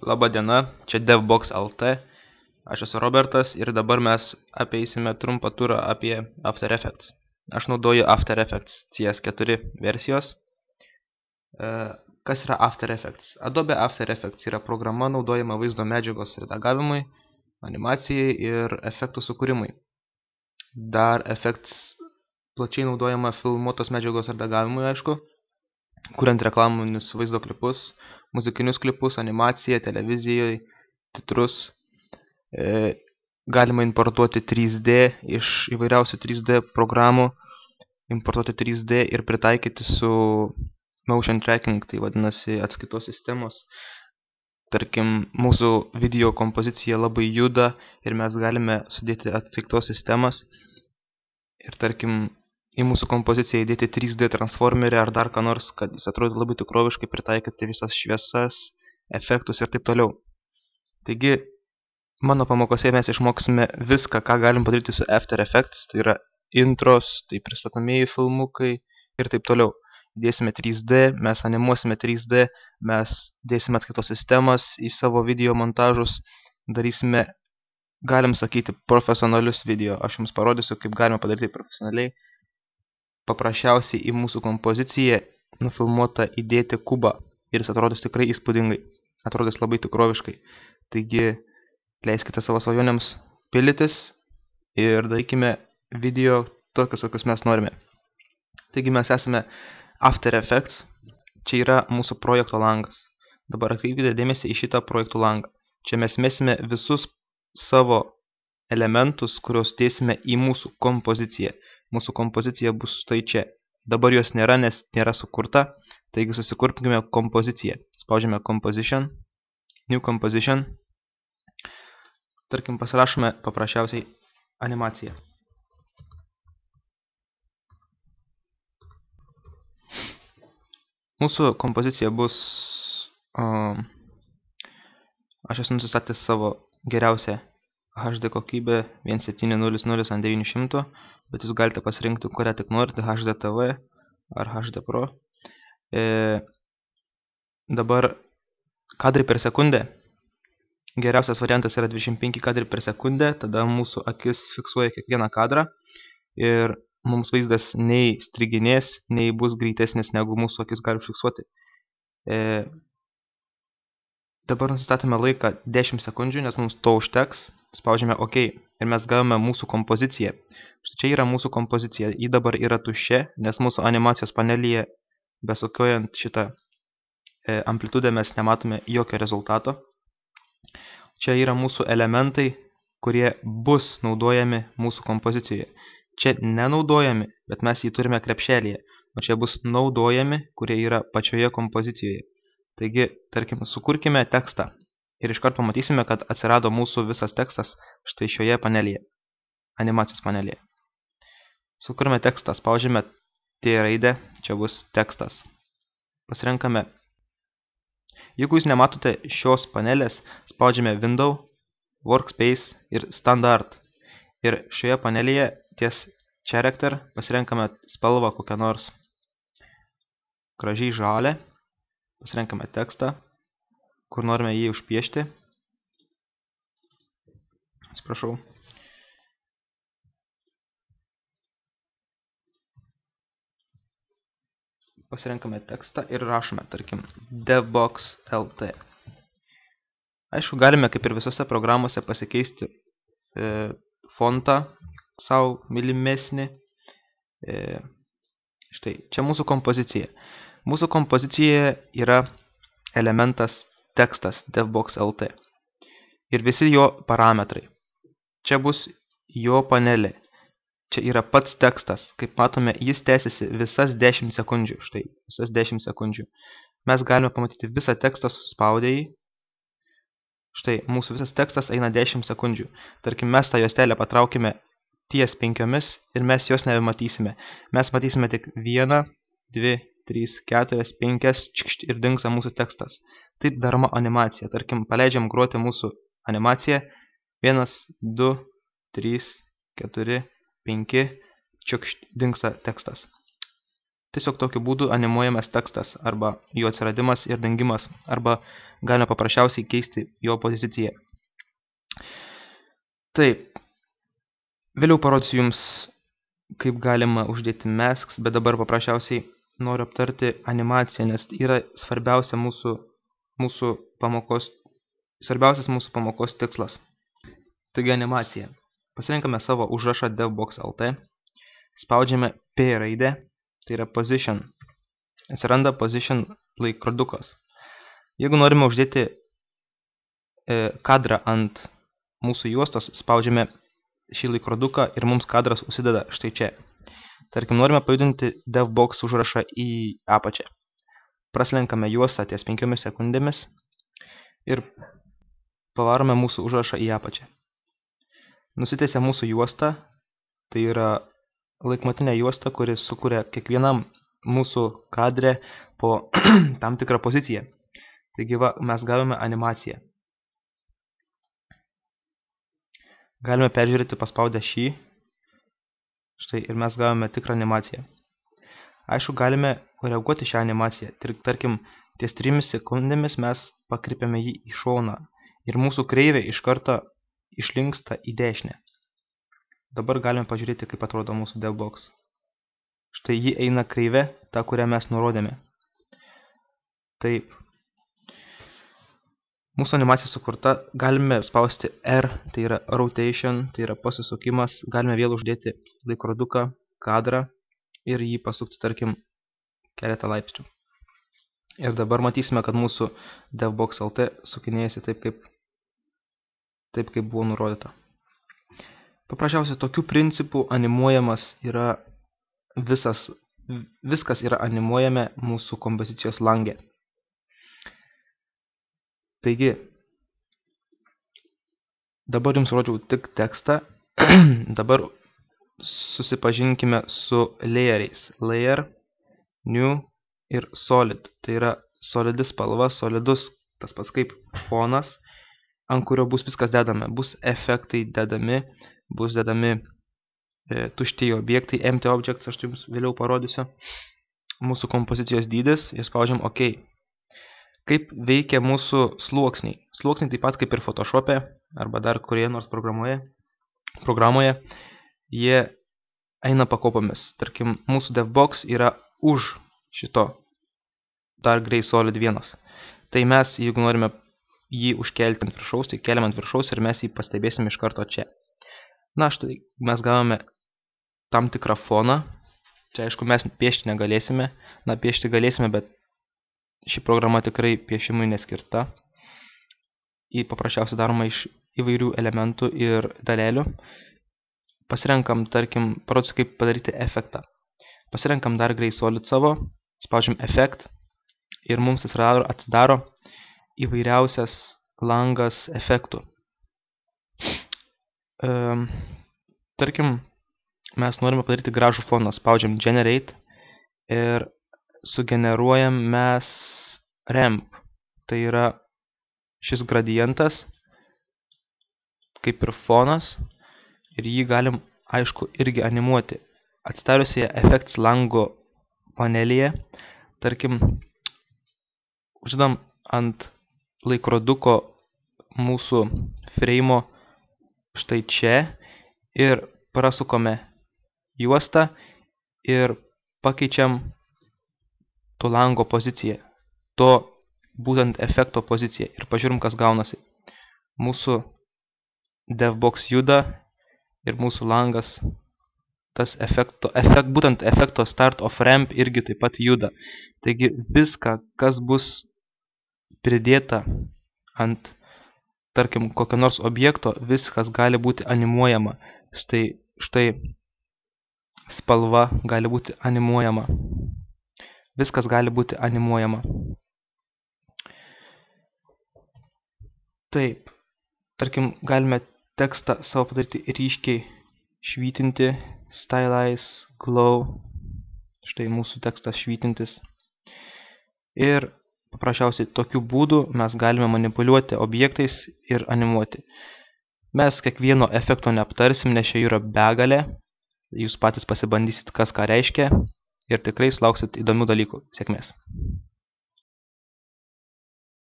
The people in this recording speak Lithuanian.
Labą diena, čia DevBox LT. Aš esu Robertas ir dabar mes apeisime trumpą turą apie After Effects. Aš naudoju After Effects CS4 versijos. Kas yra After Effects? Adobe After Effects yra programa naudojama vaizdo medžiagos redagavimui, animacijai ir efektų sukūrimui. Dar Effects plačiai naudojama filmuotos medžiagos redagavimui, aišku, kuriant reklaminius vaizdo klipus, muzikinius klipus, animaciją, televizijoje, titrus. Galima importuoti 3D iš įvairiausių 3D programų, importuoti 3D ir pritaikyti su motion tracking, tai vadinasi atskaitos sistemos. Tarkim, mūsų video kompozicija labai juda ir mes galime sudėti atskaitos sistemas ir tarkim, į mūsų kompoziciją įdėti 3D transformerį ar dar ką nors, kad jis atrodo labai tikroviškai, pritaikyti visas šviesas, efektus ir taip toliau. Taigi, mano pamokose mes išmoksime viską, ką galim padaryti su After Effects, tai yra intros, tai pristatomieji filmukai ir taip toliau. Dėsime 3D, mes animuosime 3D, mes dėsime atskaitos sistemas į savo video montažus, darysime, galim sakyti, profesionalius video. Aš jums parodysiu, kaip galima padaryti profesionaliai. Paprasčiausiai į mūsų kompoziciją nufilmuota įdėti kubą ir jis atrodys tikrai įspūdingai, atrodys labai tikroviškai. Taigi, leiskite savo svajonėms pildytis ir darykime video tokius, kokius mes norime. Taigi mes esame After Effects, čia yra mūsų projekto langas. Dabar atkreipkite dėmesį į šitą projektų langą. Čia mes mesime visus savo elementus, kuriuos dėsime į mūsų kompoziciją. Mūsų kompozicija bus štai čia. Dabar jos nėra, nes nėra sukurta, taigi susikurkime kompoziciją. Spaudžiame Composition, New Composition. Tarkim, pasirašome paprasčiausiai animaciją. Mūsų kompozicija bus... Aš esu nusistatęs savo geriausią HD kokybę 1700/900, bet jūs galite pasirinkti, kurią tik norite, HDTV ar HD Pro. Dabar kadrai per sekundę. Geriausias variantas yra 25 kadrai per sekundę, tada mūsų akis fiksuoja kiekvieną kadrą ir mums vaizdas nei striginės, nei bus greitesnis, negu mūsų akis gali fiksuoti. Dabar nusistatome laiką 10 sekundžių, nes mums to užteks. Spaudžiame OK ir mes gavome mūsų kompoziciją. Štai čia yra mūsų kompozicija. Ji dabar yra tuščia, nes mūsų animacijos panelyje, besukiojant šitą amplitudę, mes nematome jokio rezultato. Čia yra mūsų elementai, kurie bus naudojami mūsų kompozicijoje. Čia nenaudojami, bet mes jį turime krepšelyje. O čia bus naudojami, kurie yra pačioje kompozicijoje. Taigi, tarkim, sukurkime tekstą. Ir iškart pamatysime, kad atsirado mūsų visas tekstas štai šioje panelyje. Animacijos panelyje. Sukurime tekstą, spaudžiame T raidę, čia bus tekstas. Pasirenkame. Jeigu jūs nematote šios panelės, spaudžiame Window, Workspace ir Standard. Ir šioje panelėje ties Character pasirenkame spalvą kokią nors gražiai žalę. Pasirenkame tekstą, kur norime jį užpiešti. Atsiprašau. Pasirenkame tekstą ir rašome, tarkim, DevBox LT. Aišku, galime, kaip ir visose programuose, pasikeisti fontą savo mylimesnį. Štai, čia mūsų kompozicija. Mūsų kompozicijoje yra elementas tekstas DevBox LT. Ir visi jo parametrai. Čia bus jo panelė. Čia yra pats tekstas. Kaip matome, jis tęsiasi visas 10 sekundžių. Štai, visas 10 sekundžių. Mes galime pamatyti visą tekstą suspaudę jį. Štai, mūsų visas tekstas eina 10 sekundžių. Tarkim, mes tą juostelę patraukime ties 5 ir mes jos nebematysime. Mes matysime tik 1, 2, 3, 4, 5 ir dingsta mūsų tekstas. Taip daroma animacija. Tarkim, paleidžiam groti mūsų animaciją. 1, 2, 3, 4, 5, dingsta tekstas. Tiesiog tokiu būdu animuojamas tekstas arba jo atsiradimas ir dingimas, arba galime paprasčiausiai keisti jo poziciją. Taip, vėliau parodysiu jums, kaip galima uždėti masks, bet dabar paprasčiausiai noriu aptarti animaciją, nes yra svarbiausias mūsų pamokos tikslas. Taigi animacija. Pasirinkame savo užrašą devbox.lt, spaudžiame P raidę, tai yra position. Atsiranda position laikrodukas. Jeigu norime uždėti kadrą ant mūsų juostos, spaudžiame šį laikroduką ir mums kadras užsideda štai čia. Tarkim, norime pajudinti devbox užrašą į apačią. Praslenkame juostą ties 5 sekundėmis ir pavarome mūsų užrašą į apačią. Nusitiesia mūsų juosta, tai yra laikmatinė juosta, kuris sukuria kiekvienam mūsų kadre po tam tikrą poziciją. Taigi mes gavome animaciją. Galime peržiūrėti paspaudę šį. Štai ir mes gavome tikrą animaciją. Aišku, galime koreguoti šią animaciją. Tarkim, ties 3 sekundėmis mes pakrypiame jį į šoną ir mūsų kreivė iš karto išlinksta į dešinę. Dabar galime pažiūrėti, kaip atrodo mūsų devbox. Štai ji eina kreivė, tą, kurią mes nurodėme. Taip. Mūsų animacija sukurta, galime spausti R, tai yra rotation, tai yra pasisukimas, galime vėl uždėti laikroduką, kadrą ir jį pasukti, tarkim, keletą laipsnių. Ir dabar matysime, kad mūsų devbox.lt sukinėjasi taip, kaip buvo nurodyta. Paprasčiausiai tokių principų animuojamas yra viskas yra animuojame mūsų kompozicijos lange. Taigi, dabar jums rodžiau tik tekstą, dabar susipažinkime su layeriais. Layer, new ir solid. Tai yra solidi spalva, solidus, tas pats kaip fonas, ant kurio bus viskas dedame. Bus efektai dedami, bus dedami tuštieji objektai, empty objects, aš jums vėliau parodysiu. Mūsų kompozicijos dydis ir spaudžiam OK. Kaip veikia mūsų sluoksniai? Sluoksniai taip pat kaip ir Photoshop'e arba dar kurioje nors programoje, jie eina pakopomis. Tarkim, mūsų devbox yra už šito Dark Gray Solid 1. Tai mes, jeigu norime jį užkelti ant viršaus, tai keliam ant viršaus ir mes jį pastebėsim iš karto čia. Na, štai mes gavome tam tikrą foną. Čia, aišku, mes piešti negalėsime. Na, piešti galėsime, bet ši programa tikrai piešimui neskirta. Į paprasčiausiai daroma iš įvairių elementų ir dalelių. Pasirenkam, tarkim, parodysiu, kaip padaryti efektą. Pasirenkam Dark Gray Solid savo, spaudžiam Effect ir mums atsidaro įvairiausias langas efektų. Tarkim, mes norime padaryti gražų foną, spaudžiam Generate ir sugeneruojam mes Ramp. Tai yra šis gradientas, kaip ir fonas, ir jį galim, aišku, irgi animuoti. Atsidariusioje Effects lango panelyje, tarkim, uždedam ant laikroduko mūsų freimo štai čia ir prasukome juostą ir pakeičiam to lango poziciją, to būtent efekto poziciją ir pažiūrim, kas gaunasi. Mūsų devbox juda ir mūsų langas, tas būtent efekto start of ramp irgi taip pat juda. Taigi viską, kas bus pridėta ant, tarkim, kokio nors objekto, viskas gali būti animuojama. Štai spalva gali būti animuojama. Viskas gali būti animuojama. Taip, tarkim, galime tekstą savo padaryti ryškiai švytinti, stylize, glow, štai mūsų tekstas švytintis. Ir paprasčiausiai tokiu būdu mes galime manipuliuoti objektais ir animuoti. Mes kiekvieno efekto neaptarsim, nes čia yra begalė. Jūs patys pasibandysit, kas ką reiškia. ir tikrai sulauksit įdomių dalykų. Sėkmės!